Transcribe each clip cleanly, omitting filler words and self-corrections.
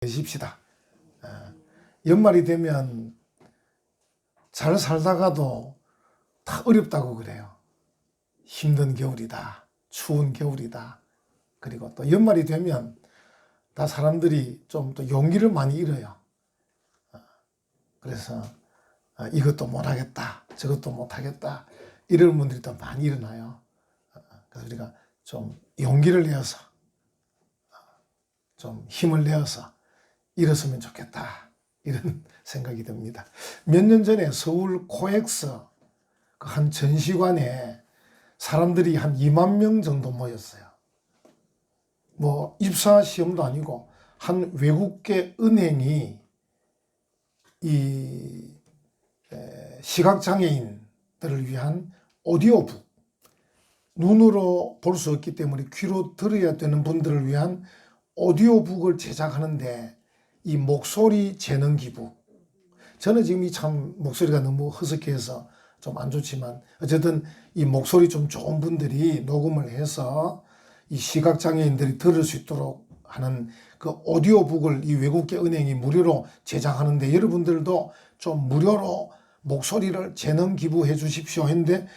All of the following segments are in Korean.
내십시다. 연말이 되면 잘 살다가도 다 어렵다고 그래요. 힘든 겨울이다. 추운 겨울이다. 그리고 또 연말이 되면 다 사람들이 좀 또 용기를 많이 잃어요. 그래서 이것도 못하겠다. 저것도 못하겠다. 이런 분들이 또 많이 일어나요. 그래서 우리가 좀 용기를 내어서 좀 힘을 내어서 일었으면 좋겠다. 이런 생각이 듭니다. 몇 년 전에 서울 코엑스 그 한 전시관에 사람들이 한 2만 명 정도 모였어요. 뭐 입사 시험도 아니고 한 외국계 은행이 이 시각장애인들을 위한 오디오북, 눈으로 볼 수 없기 때문에 귀로 들어야 되는 분들을 위한 오디오북을 제작하는데 이 목소리 재능 기부, 저는 지금 이 참 목소리가 너무 허스키해서 좀 안 좋지만 어쨌든 이 목소리 좀 좋은 분들이 녹음을 해서 이 시각장애인들이 들을 수 있도록 하는 그 오디오북을 이 외국계 은행이 무료로 제작하는데 여러분들도 좀 무료로 목소리를 재능 기부해 주십시오 했는데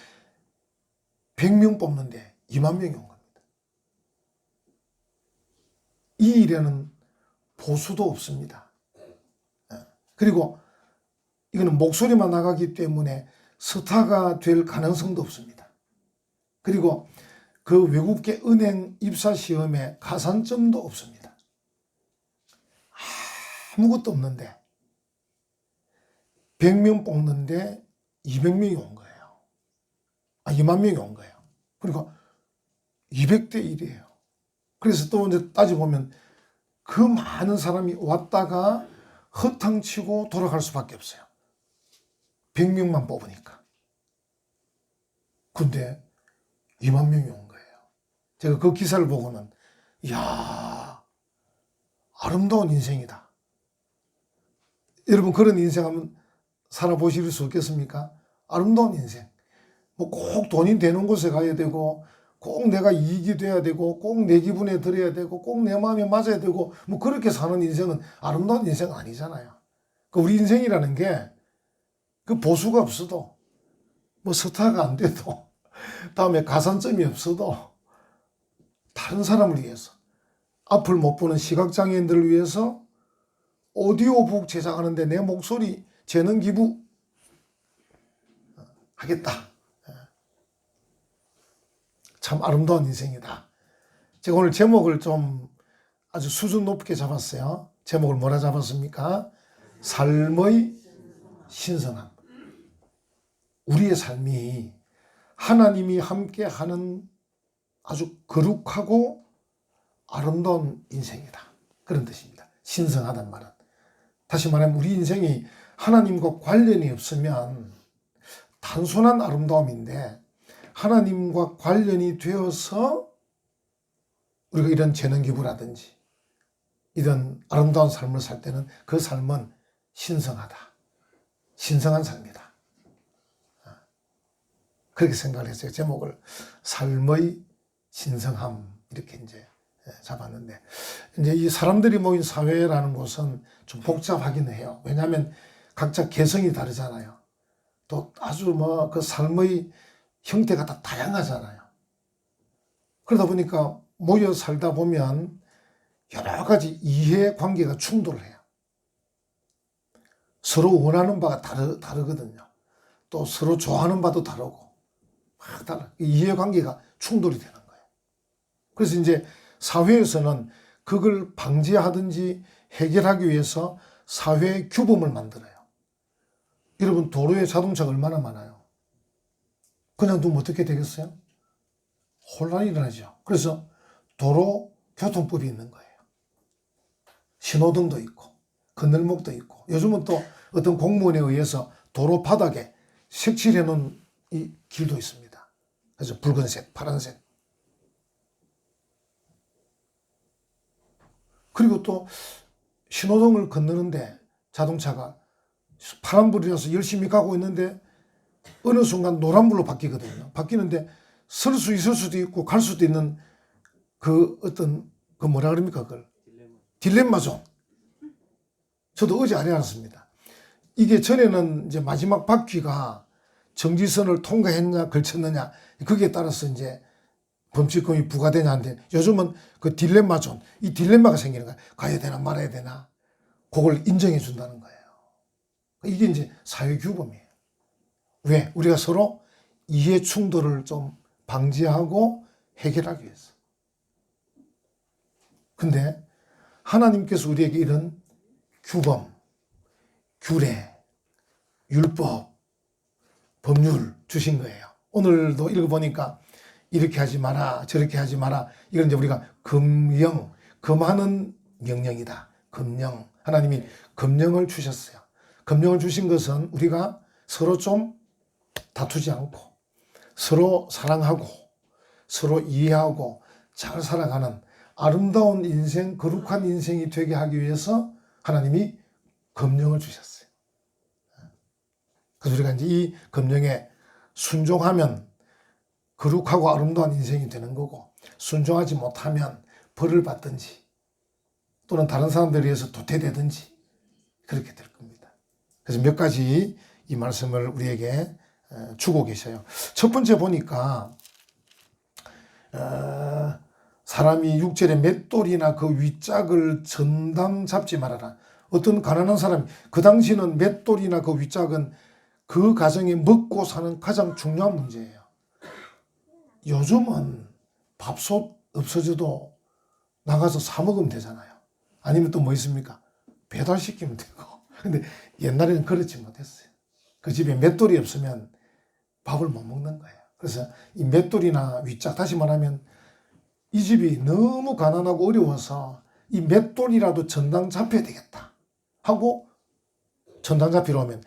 100명 뽑는데 2만 명이 온 겁니다. 이 일에는 보수도 없습니다. 그리고 이거는 목소리만 나가기 때문에 스타가 될 가능성도 없습니다. 그리고 그 외국계 은행 입사 시험에 가산점도 없습니다. 아무것도 없는데 100명 뽑는데 200명이 온 거예요. 2만 명이 온 거예요. 그러니까 200대 1이에요. 그래서 또 이제 따져보면 그 많은 사람이 왔다가 허탕치고 돌아갈 수밖에 없어요. 100명만 뽑으니까. 근데 2만 명이 온 거예요. 제가 그 기사를 보고는 이야, 아름다운 인생이다. 여러분 그런 인생 한번 살아보실 수 없겠습니까? 아름다운 인생. 뭐 꼭 돈이 되는 곳에 가야 되고 꼭 내가 이익이 돼야 되고 꼭 내 기분에 들어야 되고 꼭 내 마음에 맞아야 되고 뭐 그렇게 사는 인생은 아름다운 인생은 아니잖아요. 그 우리 인생이라는 게 그 보수가 없어도 뭐 스타가 안 돼도 다음에 가산점이 없어도 다른 사람을 위해서 앞을 못 보는 시각장애인들을 위해서 오디오북 제작하는데 내 목소리 재능 기부 하겠다. 참 아름다운 인생이다. 제가 오늘 제목을 좀 아주 수준 높게 잡았어요. 제목을 뭐라 잡았습니까? 삶의 신성함. 우리의 삶이 하나님이 함께하는 아주 거룩하고 아름다운 인생이다. 그런 뜻입니다. 신성하단 말은. 다시 말하면 우리 인생이 하나님과 관련이 없으면 단순한 아름다움인데 하나님과 관련이 되어서 우리가 이런 재능 기부라든지 이런 아름다운 삶을 살 때는 그 삶은 신성하다. 신성한 삶이다. 그렇게 생각을 했어요. 제목을 삶의 신성함 이렇게 이제 잡았는데 이제 이 사람들이 모인 사회라는 곳은 좀 복잡하긴 해요. 왜냐하면 각자 개성이 다르잖아요. 또 아주 뭐 그 삶의 형태가 다 다양하잖아요. 그러다 보니까 모여 살다 보면 여러 가지 이해 관계가 충돌해요. 서로 원하는 바가 다르거든요. 또 서로 좋아하는 바도 다르고 막 달라. 이해 관계가 충돌이 되는 거예요. 그래서 이제 사회에서는 그걸 방지하든지 해결하기 위해서 사회 규범을 만들어요. 여러분 도로에 자동차가 얼마나 많아요? 그냥 두면 어떻게 되겠어요? 혼란이 일어나죠. 그래서 도로교통법이 있는 거예요. 신호등도 있고 건널목도 있고 요즘은 또 어떤 공무원에 의해서 도로 바닥에 색칠해 놓은 이 길도 있습니다. 그래서 붉은색, 파란색. 그리고 또 신호등을 건너는데 자동차가 파란불이라서 열심히 가고 있는데 어느 순간 노란불로 바뀌거든요. 바뀌는데 설 수 있을 수도 있고 갈 수도 있는 그 어떤 그 뭐라 그럽니까? 그걸 딜레마죠. 저도 어제 알았습니다. 이게 전에는 이제 마지막 바퀴가 정지선을 통과했냐 걸쳤느냐 거기에 따라서 이제 범칙금이 부과되냐 안 되냐. 요즘은 그 딜레마 존, 이 딜레마가 생기는 거예요. 가야 되나 말아야 되나. 그걸 인정해 준다는 거예요. 이게 이제 사회 규범이에요. 왜? 우리가 서로 이해 충돌을 좀 방지하고 해결하기 위해서. 근데 하나님께서 우리에게 이런 규범, 규례, 율법, 법률 주신 거예요. 오늘도 읽어보니까 이렇게 하지 마라, 저렇게 하지 마라. 이건 이제 우리가 금령, 금하는 명령이다. 금령. 하나님이 금령을 주셨어요. 금령을 주신 것은 우리가 서로 좀 다투지 않고 서로 사랑하고 서로 이해하고 잘 살아가는 아름다운 인생, 거룩한 인생이 되게 하기 위해서 하나님이 금령을 주셨어요. 그래서 우리가 이제 이 금령에 순종하면 거룩하고 아름다운 인생이 되는 거고, 순종하지 못하면 벌을 받든지 또는 다른 사람들에 의해서 도태되든지 그렇게 될 겁니다. 그래서 몇 가지 이 말씀을 우리에게 주고 계셔요. 첫 번째 보니까 사람이 6절에 맷돌이나 그 윗짝을 전당 잡지 말아라. 어떤 가난한 사람이, 그 당시는 맷돌이나 그 윗짝은 그 가정이 먹고 사는 가장 중요한 문제예요. 요즘은 밥솥 없어져도 나가서 사 먹으면 되잖아요. 아니면 또 뭐 있습니까? 배달시키면 되고. 근데 옛날에는 그렇지 못했어요. 그 집에 맷돌이 없으면 밥을 못 먹는 거예요. 그래서 이 맷돌이나 윗짝, 다시 말하면 이 집이 너무 가난하고 어려워서 이 맷돌이라도 전당 잡혀야 되겠다 하고 전당 잡히러 오면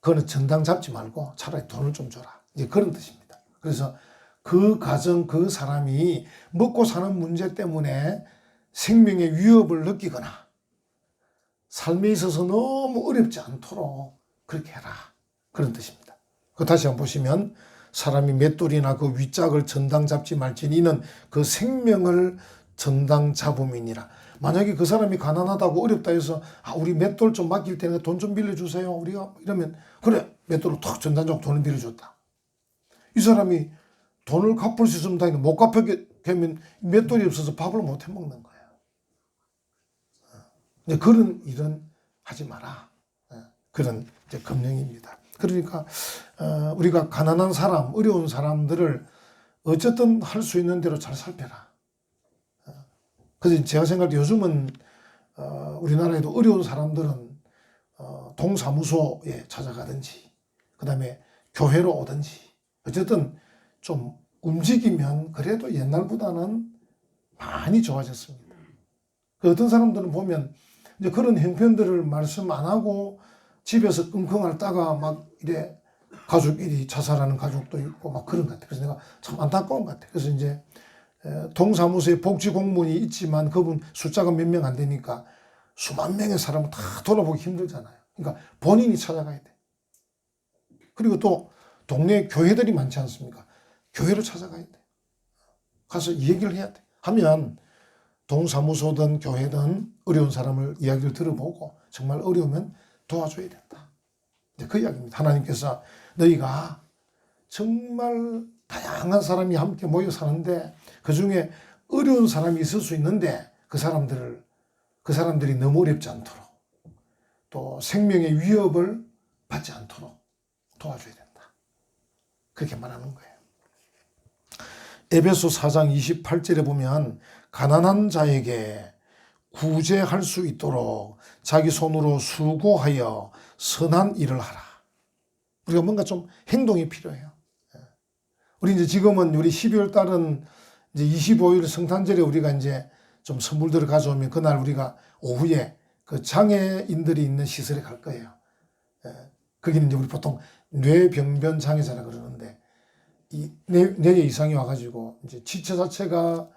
그거는 전당 잡지 말고 차라리 돈을 좀 줘라. 이제 그런 뜻입니다. 그래서 그 가정, 그 사람이 먹고 사는 문제 때문에 생명의 위협을 느끼거나 삶에 있어서 너무 어렵지 않도록 그렇게 해라. 그런 뜻입니다. 그 다시 한번 보시면 사람이 맷돌이나 그 윗짝을 전당 잡지 말지니 이는 그 생명을 전당 잡음이니라. 만약에 그 사람이 가난하다고 어렵다 해서 우리 맷돌 좀 맡길 테니까 돈 좀 빌려주세요. 우리가 이러면 그래 맷돌을 턱 전당 잡고 돈을 빌려줬다. 이 사람이 돈을 갚을 수 있으면 다행인데 못 갚으면 맷돌이 없어서 밥을 못 해 먹는 거예요. 이제 그런 일은 하지 마라. 그런 이제 금령입니다. 그러니까 우리가 가난한 사람, 어려운 사람들을 어쨌든 할 수 있는 대로 잘 살펴라. 그래서 제가 생각할 때 요즘은 우리나라에도 어려운 사람들은 동사무소에 찾아가든지 그 다음에 교회로 오든지 어쨌든 좀 움직이면 그래도 옛날보다는 많이 좋아졌습니다. 그 어떤 사람들은 보면 이제 그런 형편들을 말씀 안 하고 집에서 끙끙 앓다가 막 이래 가족끼리 자살하는 가족도 있고 막 그런 것 같아요. 그래서 내가 참 안타까운 것 같아요. 그래서 이제 동사무소에 복지 공무원이 있지만 그분 숫자가 몇 명 안 되니까 수만 명의 사람을 다 돌아보기 힘들잖아요. 그러니까 본인이 찾아가야 돼. 그리고 또 동네 교회들이 많지 않습니까? 교회로 찾아가야 돼. 가서 얘기를 해야 돼. 하면 동사무소든 교회든 어려운 사람을 이야기를 들어보고 정말 어려우면 도와줘야 된다. 이제 그 이야기입니다. 하나님께서 너희가 정말 다양한 사람이 함께 모여 사는데 그 중에 어려운 사람이 있을 수 있는데 그 사람들이 너무 어렵지 않도록 또 생명의 위협을 받지 않도록 도와줘야 된다. 그렇게 말하는 거예요. 에베소 4장 28절에 보면 가난한 자에게 구제할 수 있도록 자기 손으로 수고하여 선한 일을 하라. 우리가 뭔가 좀 행동이 필요해요. 우리 이제 지금은 우리 12월 달은 이제 25일 성탄절에 우리가 이제 좀 선물들을 가져오면 그날 우리가 오후에 그 장애인들이 있는 시설에 갈 거예요. 거기는 이제 우리 보통 뇌병변 장애자라 그러는데 이 뇌에 이상이 와가지고 이제 지체 자체가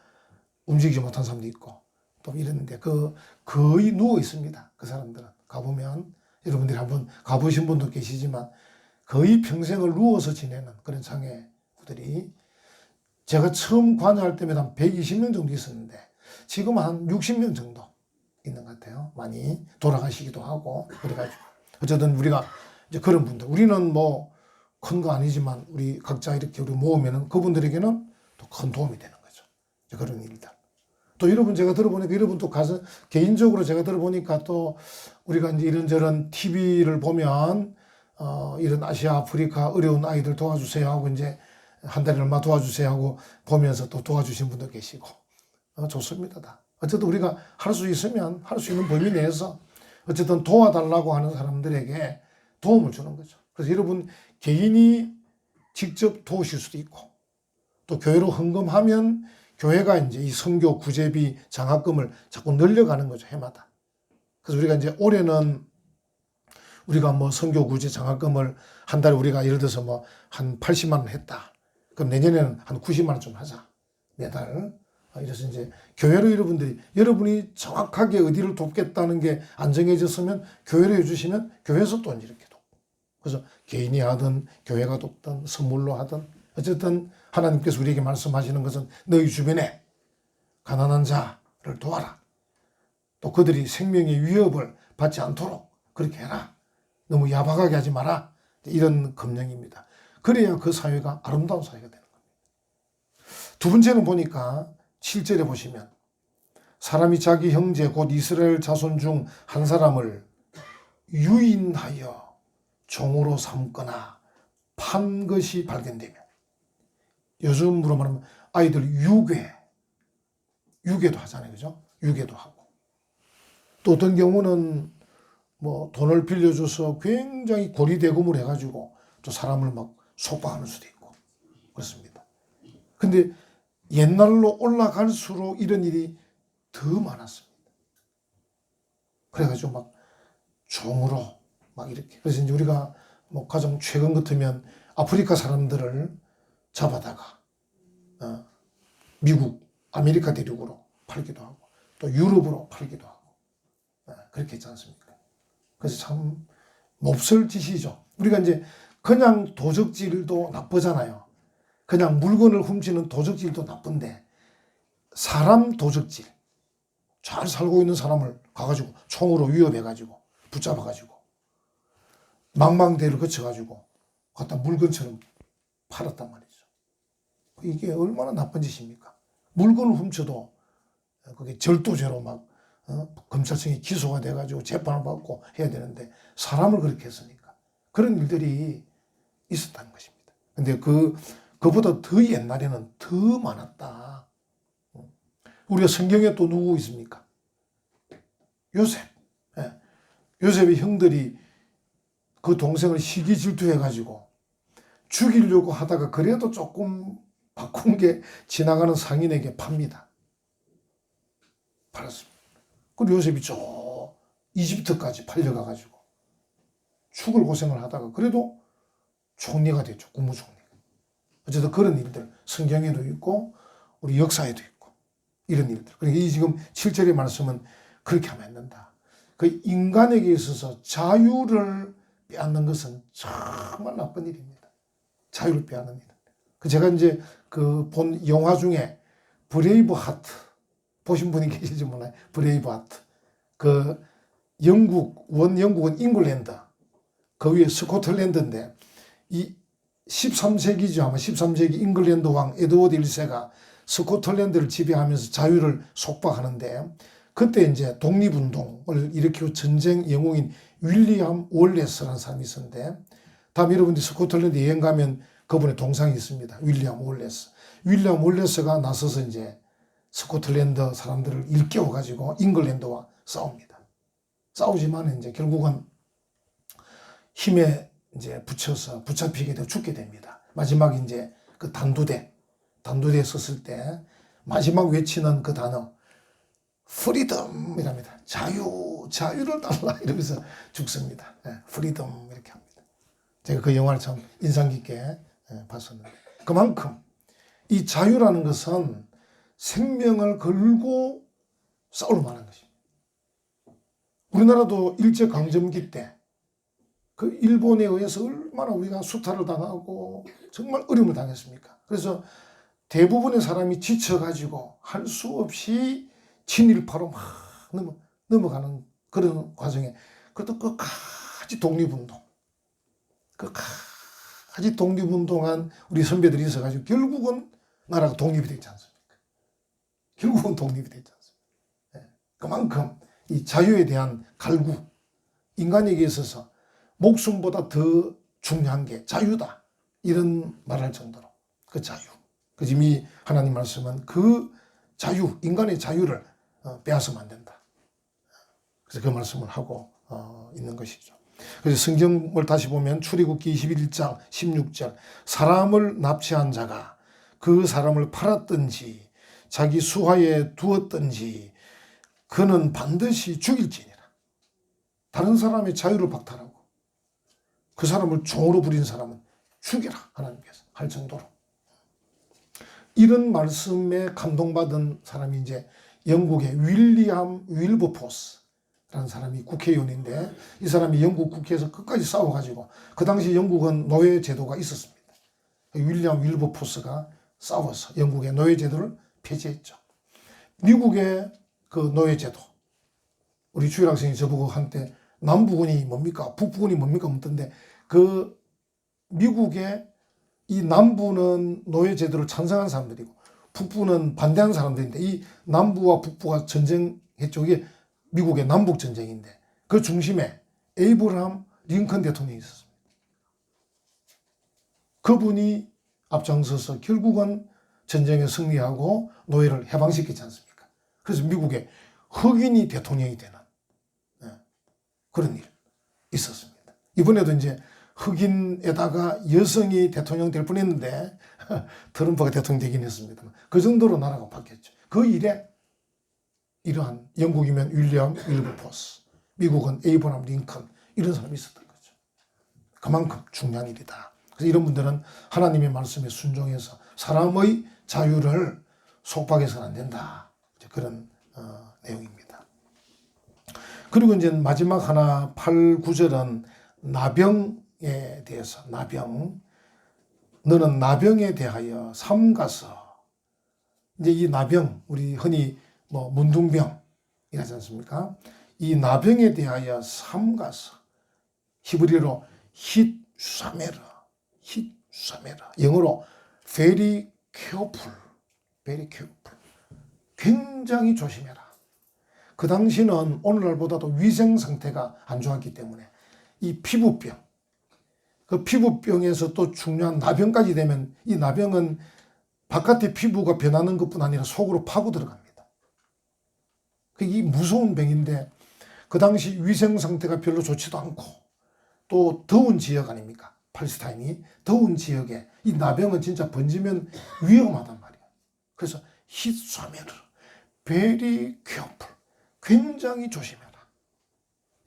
움직이지 못한 사람도 있고 또 이랬는데 거의 누워 있습니다. 그 사람들은 가보면 여러분들이 한번 가보신 분도 계시지만 거의 평생을 누워서 지내는 그런 장애들이 제가 처음 관여할 때마다 한 120명 정도 있었는데 지금 한 60명 정도 있는 것 같아요. 많이 돌아가시기도 하고 그래가지고 어쨌든 우리가 이제 그런 분들 우리는 뭐 큰 거 아니지만 우리 각자 이렇게 우리 모으면은 그분들에게는 또 큰 도움이 되는 거죠. 이제 그런 일들. 또 여러분 제가 들어보니까 여러분 또 가서 개인적으로 제가 들어보니까 또 우리가 이제 이런저런 TV를 보면 이런 아시아 아프리카 어려운 아이들 도와주세요 하고 이제 한 달에 얼마 도와주세요 하고 보면서 또 도와주신 분도 계시고 좋습니다. 다. 어쨌든 우리가 할 수 있으면 할 수 있는 범위 내에서 어쨌든 도와달라고 하는 사람들에게 도움을 주는 거죠. 그래서 여러분 개인이 직접 도우실 수도 있고 또 교회로 헌금하면 교회가 이제 이 선교 구제비 장학금을 자꾸 늘려가는 거죠. 해마다. 그래서 우리가 이제 올해는 우리가 뭐 선교 구제 장학금을 한 달에 우리가 예를 들어서 뭐 한 80만 원 했다. 그럼 내년에는 한 90만 원 좀 하자. 매달. 이래서 이제 교회로 여러분이 정확하게 어디를 돕겠다는 게 안정해졌으면 교회로 해주시면 교회에서 또 이렇게 돕고. 그래서 개인이 하든 교회가 돕든 선물로 하든 어쨌든 하나님께서 우리에게 말씀하시는 것은 너희 주변에 가난한 자를 도와라. 또 그들이 생명의 위협을 받지 않도록 그렇게 해라. 너무 야박하게 하지 마라. 이런 검령입니다. 그래야 그 사회가 아름다운 사회가 되는 겁니다. 두 번째는 보니까 7절에 보시면 사람이 자기 형제 곧 이스라엘 자손 중 한 사람을 유인하여 종으로 삼거나 판 것이 발견되면 요즘으로 말하면 아이들 유괴도 하잖아요. 그죠? 유괴도 하고 또 어떤 경우는 뭐 돈을 빌려줘서 굉장히 고리대금을 해가지고 또 사람을 막 속박하는 수도 있고 그렇습니다. 근데 옛날로 올라갈수록 이런 일이 더 많았습니다. 그래가지고 막 종으로 막 이렇게. 그래서 이제 우리가 뭐 가장 최근 같으면 아프리카 사람들을 잡아다가 미국, 아메리카 대륙으로 팔기도 하고 또 유럽으로 팔기도 하고 그렇게 했지 않습니까? 그래서 참 몹쓸 짓이죠. 우리가 이제 그냥 도적질도 나쁘잖아요. 그냥 물건을 훔치는 도적질도 나쁜데 사람 도적질, 잘 살고 있는 사람을 가가지고 총으로 위협해가지고 붙잡아가지고 망망대를 거쳐가지고 갖다 물건처럼 팔았단 말이죠. 이게 얼마나 나쁜 짓입니까? 물건을 훔쳐도 그게 절도죄로 막 검찰청에 기소가 돼가지고 재판을 받고 해야 되는데 사람을 그렇게 했으니까 그런 일들이 있었다는 것입니다. 근데 그보다 더 옛날에는 더 많았다. 우리가 성경에 또 누구 있습니까? 요셉. 요셉의 형들이 그 동생을 시기 질투해가지고 죽이려고 하다가 그래도 조금 바꾼 게 지나가는 상인에게 팝니다. 팔았습니다. 그리고 요셉이 저 이집트까지 팔려가가지고 죽을 고생을 하다가 그래도 총리가 됐죠. 국무총리. 어쨌든 그런 일들 성경에도 있고 우리 역사에도 있고 이런 일들. 그러니까 이 지금 7절의 말씀은 그렇게 하면 안 된다. 그 인간에게 있어서 자유를 빼앗는 것은 정말 나쁜 일입니다. 자유를 빼앗는 일. 제가 이제 그 본 영화 중에 브레이브 하트 보신 분이 계실지 몰라요. 브레이브 하트. 그 영국은 잉글랜드. 그 위에 스코틀랜드인데 이 13세기죠. 아마 13세기 잉글랜드 왕 에드워드 1세가 스코틀랜드를 지배하면서 자유를 속박하는데 그때 이제 독립운동을 일으키고 전쟁 영웅인 윌리엄 월레스라는 사람이 있었는데 다음 여러분들이 스코틀랜드 여행 가면 그분의 동상이 있습니다. 윌리엄 월레스. 윌리엄 월레스가 나서서 이제 스코틀랜드 사람들을 일깨워가지고 잉글랜드와 싸웁니다. 싸우지만 이제 결국은 힘에 이제 붙잡히게 되고 죽게 됩니다. 마지막에 이제 그 단두대에 섰을 때 마지막 외치는 그 단어 프리덤이랍니다. 자유를 달라 이러면서 죽습니다. 프리덤 이렇게 합니다. 제가 그 영화를 참 인상 깊게 봤었는데 그만큼 이 자유라는 것은 생명을 걸고 싸울 만한 것입니다. 우리나라도 일제강점기 때 그 일본에 의해서 얼마나 우리가 수탈을 당하고 정말 어려움을 당했습니까? 그래서 대부분의 사람이 지쳐가지고 할 수 없이 친일파로 막 넘어가는 그런 과정에 그것도 끝까지 독립운동, 끝까지 독립운동한 우리 선배들이 있어가지고 결국은 나라가 독립이 되지 않습니까? 결국은 독립이 되지 않습니까? 그만큼 이 자유에 대한 갈구, 인간에게 있어서 목숨보다 더 중요한 게 자유다, 이런 말할 정도로 그 자유, 그 이미 하나님 말씀은 그 자유, 인간의 자유를 빼앗으면 안 된다. 그래서 그 말씀을 하고 있는 것이죠. 그래서 성경을 다시 보면 출애굽기 21장 16절, 사람을 납치한 자가 그 사람을 팔았든지 자기 수하에 두었든지 그는 반드시 죽일지니라. 다른 사람의 자유를 박탈하고 그 사람을 종으로 부린 사람은 죽여라, 하나님께서 할 정도로. 이런 말씀에 감동받은 사람이 이제 영국의 윌리엄 윌버포스라는 사람이 국회의원인데, 이 사람이 영국 국회에서 끝까지 싸워가지고, 그 당시 영국은 노예 제도가 있었습니다. 윌리엄 윌버포스가 싸워서 영국의 노예 제도를 폐지했죠. 미국의 그 노예 제도, 우리 주일학생이 저보고 한때 남부군이 뭡니까 북부군이 뭡니까 묻던데, 그 미국의 이 남부는 노예 제도를 찬성한 사람들이고 북부는 반대하는 사람들인데, 이 남부와 북부가 전쟁했죠. 이게 미국의 남북 전쟁인데 그 중심에 에이브러함 링컨 대통령이 있었습니다. 그분이 앞장서서 결국은 전쟁에 승리하고 노예를 해방시키지 않습니까? 그래서 미국의 흑인이 대통령이 되는 그런 일 있었습니다. 이번에도 이제 흑인에다가 여성이 대통령 될 뻔했는데 트럼프가 대통령 되긴 했습니다. 그 정도로 나라가 바뀌었죠. 그 일에 이러한, 영국이면 윌리엄 윌버포스, 미국은 에이브러함 링컨, 이런 사람이 있었던 거죠. 그만큼 중요한 일이다. 그래서 이런 분들은 하나님의 말씀에 순종해서 사람의 자유를 속박해서는 안 된다, 그런 내용입니다. 그리고 이제 마지막 하나 8, 9절은 나병에 대해서, 나병, 너는 나병에 대하여 삼가서, 이제 이 나병, 우리 흔히 뭐 문둥병 이라지 않습니까? 이 나병에 대하여 삼가서, 히브리어로 hit사메라, 영어로 very careful, 굉장히 조심해라. 그 당시는 오늘날보다도 위생 상태가 안 좋았기 때문에 이 피부병, 그 피부병에서 또 중요한 나병까지 되면, 이 나병은 바깥의 피부가 변하는 것뿐 아니라 속으로 파고 들어갑니다. 이 무서운 병인데, 그 당시 위생 상태가 별로 좋지도 않고 또 더운 지역 아닙니까? 팔레스타인이 더운 지역에 이 나병은 진짜 번지면 위험하단 말이에요. 그래서 hit사메르, very careful, 굉장히 조심해라.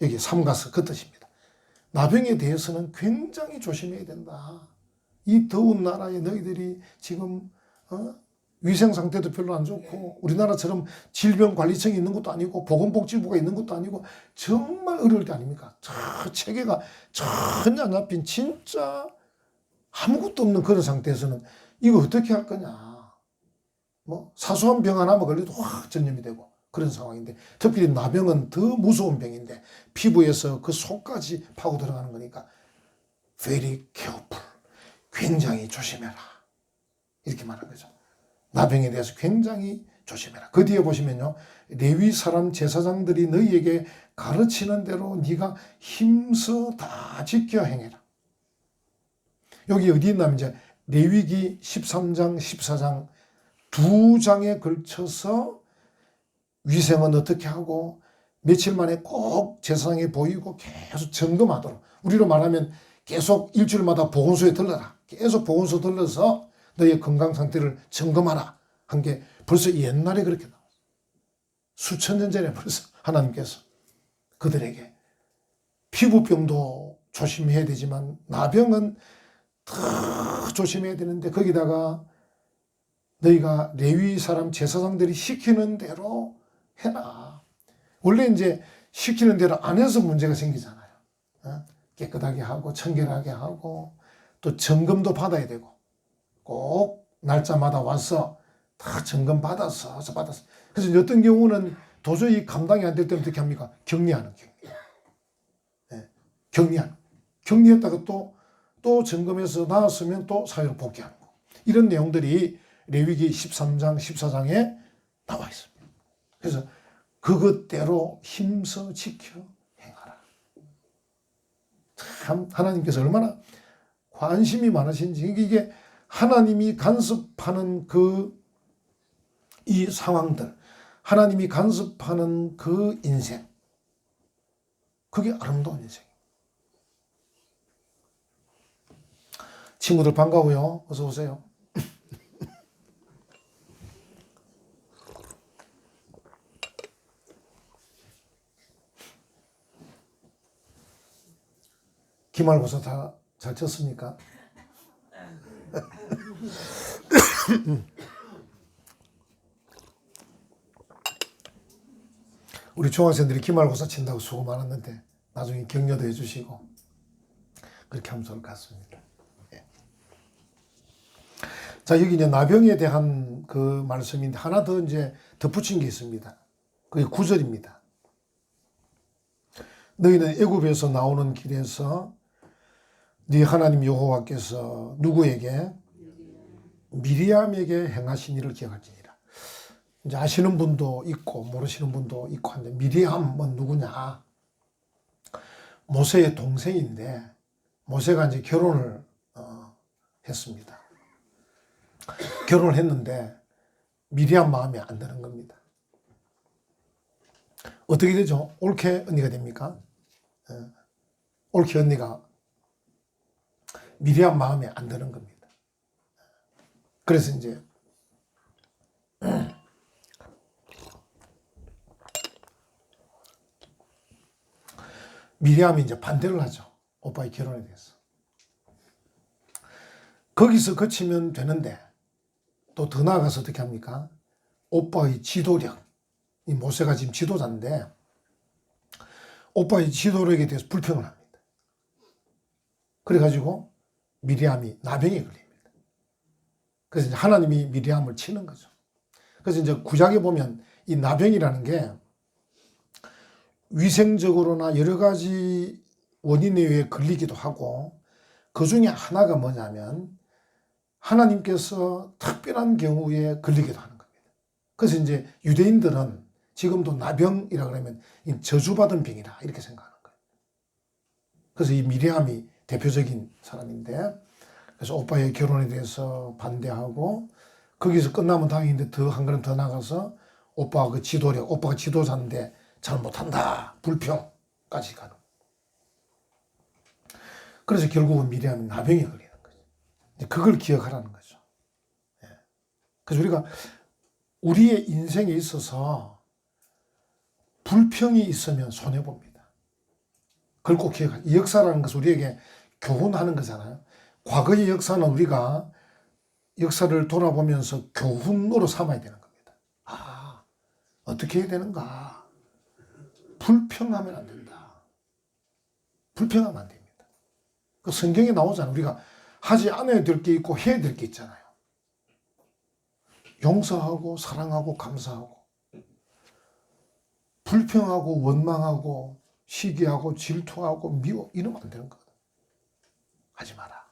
여기 삼가서 그 뜻입니다. 나병에 대해서는 굉장히 조심해야 된다. 이 더운 나라에 너희들이 지금 위생 상태도 별로 안 좋고, 우리나라처럼 질병관리청이 있는 것도 아니고 보건복지부가 있는 것도 아니고 정말 어려울 때 아닙니까? 저 체계가 전혀 안 잡힌 진짜 아무것도 없는 그런 상태에서는 이거 어떻게 할 거냐. 뭐 사소한 병 하나만 걸려도 확 전염이 되고 그런 상황인데, 특별히 나병은 더 무서운 병인데 피부에서 그 속까지 파고 들어가는 거니까 very careful, 굉장히 조심해라, 이렇게 말한 거죠. 나병에 대해서 굉장히 조심해라. 그 뒤에 보시면요, 레위 사람 제사장들이 너희에게 가르치는 대로 네가 힘써 다 지켜 행해라. 여기 어디 있냐면 이제 레위기 13장 14장 두 장에 걸쳐서 위생은 어떻게 하고 며칠 만에 꼭 제사장에 보이고 계속 점검하도록, 우리로 말하면 계속 일주일마다 보건소에 들러라, 계속 보건소 들러서 너의 건강 상태를 점검하라 한 게 벌써 옛날에 그렇게 나왔어요. 수천 년 전에 벌써 하나님께서 그들에게 피부병도 조심해야 되지만 나병은 더 조심해야 되는데, 거기다가 너희가 레위 사람 제사장들이 시키는 대로 해라. 원래 이제 시키는 대로 안 해서 문제가 생기잖아요. 깨끗하게 하고 청결하게 하고 또 점검도 받아야 되고, 꼭 날짜마다 와서 다 점검 받았어. 그래서 어떤 경우는 도저히 감당이 안 될 때는 어떻게 합니까? 격리하는 경우. 네. 격리했다가 또 점검해서 나왔으면 또 사회로 복귀하는 거. 이런 내용들이 레위기 13장, 14장에 나와 있습니다. 그래서 그것대로 힘써 지켜 행하라. 참 하나님께서 얼마나 관심이 많으신지, 이게 하나님이 간섭하는 이 상황들, 하나님이 간섭하는 그 인생, 그게 아름다운 인생. 친구들 반가워요. 어서 오세요. 기말고사 다 잘 쳤습니까? 우리 중학생들이 기말고사 친다고 수고 많았는데 나중에 격려도 해주시고 그렇게 하면 좋을 것 같습니다. 예. 자, 여기 이제 나병에 대한 그 말씀인데 하나 더 이제 덧붙인 게 있습니다. 그게 9절입니다. 너희는 애굽에서 나오는 길에서 네 하나님 여호와께서 누구에게? 미리암에게 행하신 일을 기억할지니라. 이제 아시는 분도 있고 모르시는 분도 있고 한데, 미리암은 누구냐? 모세의 동생인데 모세가 이제 결혼을 했습니다. 결혼을 했는데 미리암 마음에 안 드는 겁니다. 어떻게 되죠? 올케 언니가 됩니까? 올케 언니가 미리암 마음에 안 드는 겁니다. 그래서 이제 미리암이 이제 반대를 하죠. 오빠의 결혼에 대해서. 거기서 그치면 되는데 또 더 나아가서 어떻게 합니까? 오빠의 지도력, 이 모세가 지금 지도자인데 오빠의 지도력에 대해서 불평을 합니다. 그래가지고 미리암이 나병에 걸립니다. 그래서 이제 하나님이 미리암을 치는 거죠. 그래서 이제 구약에 보면 이 나병이라는 게 위생적으로나 여러 가지 원인에 의해 걸리기도 하고, 그 중에 하나가 뭐냐면 하나님께서 특별한 경우에 걸리기도 하는 겁니다. 그래서 이제 유대인들은 지금도 나병이라 그러면 저주받은 병이다 이렇게 생각하는 거예요. 그래서 이 미리암이 대표적인 사람인데, 그래서 오빠의 결혼에 대해서 반대하고 거기서 끝나면 다행인데 더 한 걸음 더 나가서 오빠가 그 지도력, 오빠가 지도자인데 잘 못한다, 불평까지 가는. 그래서 결국은 미리암이 나병에 걸리는 거죠. 그걸 기억하라는 거죠. 그래서 우리가 우리의 인생에 있어서 불평이 있으면 손해봅니다. 그걸 꼭 기억하라. 이 역사라는 것은 우리에게 교훈하는 거잖아요. 과거의 역사는 우리가 역사를 돌아보면서 교훈으로 삼아야 되는 겁니다. 아, 어떻게 해야 되는가? 불평하면 안 된다. 불평하면 안 됩니다. 그 성경에 나오잖아요. 우리가 하지 않아야 될 게 있고 해야 될 게 있잖아요. 용서하고 사랑하고 감사하고, 불평하고 원망하고 시기하고 질투하고 미워, 이러면 안 되는 거거든. 하지 마라.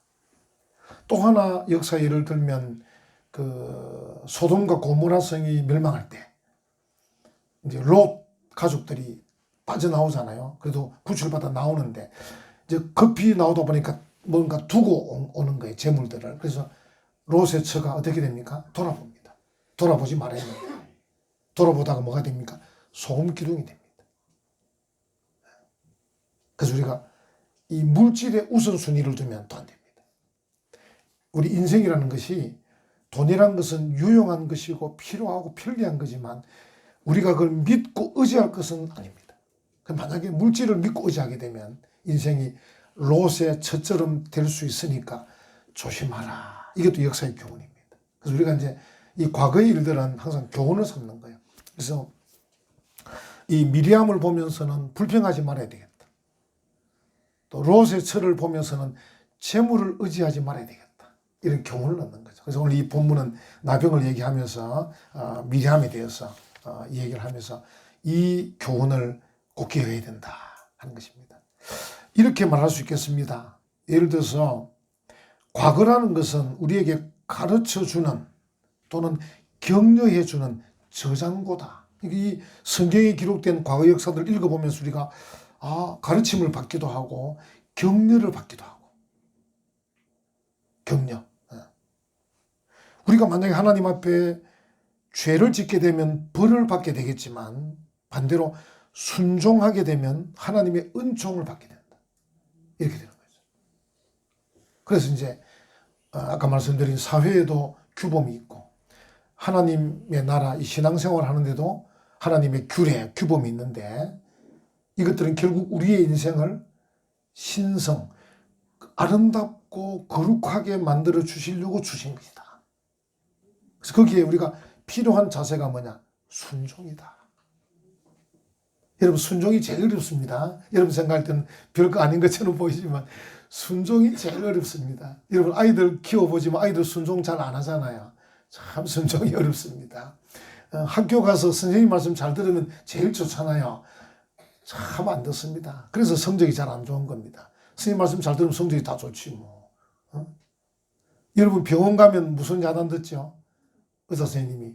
또 하나 역사 예를 들면 그 소돔과 고모라 성이 멸망할 때 이제 롯 가족들이 빠져나오잖아요. 그래도 구출받아 나오는데 이제 급히 나오다 보니까 뭔가 두고 오는 거예요, 재물들을. 그래서 롯의 처가 어떻게 됩니까? 돌아봅니다. 돌아보지 말아야 됩니다. 돌아보다가 뭐가 됩니까? 소금 기둥이 됩니다. 그래서 우리가 이 물질의 우선순위를 두면 또 안 됩니다. 우리 인생이라는 것이, 돈이란 것은 유용한 것이고 필요하고 편리한 거지만 우리가 그걸 믿고 의지할 것은 아닙니다. 만약에 물질을 믿고 의지하게 되면 인생이 롯의 처처럼 될 수 있으니까 조심하라. 이것도 역사의 교훈입니다. 그래서 우리가 이제 이 과거의 일들은 항상 교훈을 삼는 거예요. 그래서 이 미리암을 보면서는 불평하지 말아야 되겠다. 또 롯의 처를 보면서는 재물을 의지하지 말아야 되겠다. 이런 교훈을 넣는 거죠. 그래서 오늘 이 본문은 나병을 얘기하면서 미리암에 대해서 얘기를 하면서 이 교훈을 꼭 기억해야 된다 하는 것입니다. 이렇게 말할 수 있겠습니다. 예를 들어서 과거라는 것은 우리에게 가르쳐주는 또는 격려해주는 저장고다. 이 성경에 기록된 과거 역사들을 읽어보면서 우리가 가르침을 받기도 하고 격려를 받기도 하고. 격려. 우리가 만약에 하나님 앞에 죄를 짓게 되면 벌을 받게 되겠지만 반대로 순종하게 되면 하나님의 은총을 받게 된다. 이렇게 되는 거죠. 그래서 이제 아까 말씀드린 사회에도 규범이 있고 하나님의 나라 이 신앙생활 하는데도 하나님의 규례, 규범이 있는데 이것들은 결국 우리의 인생을 신성, 아름답고 거룩하게 만들어 주시려고 주신 것이다. 그래서 거기에 우리가 필요한 자세가 뭐냐? 순종이다. 여러분 순종이 제일 어렵습니다. 여러분 생각할 때는 별거 아닌 것처럼 보이지만 순종이 제일 어렵습니다. 여러분 아이들 키워보지만 아이들 순종 잘 안 하잖아요. 참 순종이 어렵습니다. 학교 가서 선생님 말씀 잘 들으면 제일 좋잖아요. 참 안 듣습니다. 그래서 성적이 잘 안 좋은 겁니다. 선생님 말씀 잘 들으면 성적이 다 좋지 뭐. 여러분 병원 가면 무슨 잘 안 듣죠? 의사 선생님이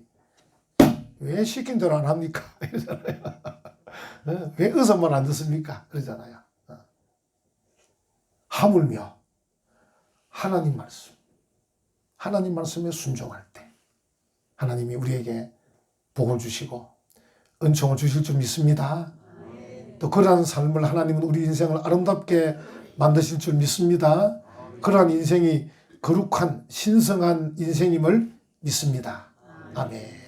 왜 시킨 대로 안 합니까? 이러잖아요. 왜 의사 말 안 듣습니까? 그러잖아요. 하물며 하나님 말씀에 순종할 때 하나님이 우리에게 복을 주시고 은총을 주실 줄 믿습니다. 또 그러한 삶을 하나님은 우리 인생을 아름답게 만드실 줄 믿습니다. 그러한 인생이 거룩한 신성한 인생임을 믿습니다. 아멘.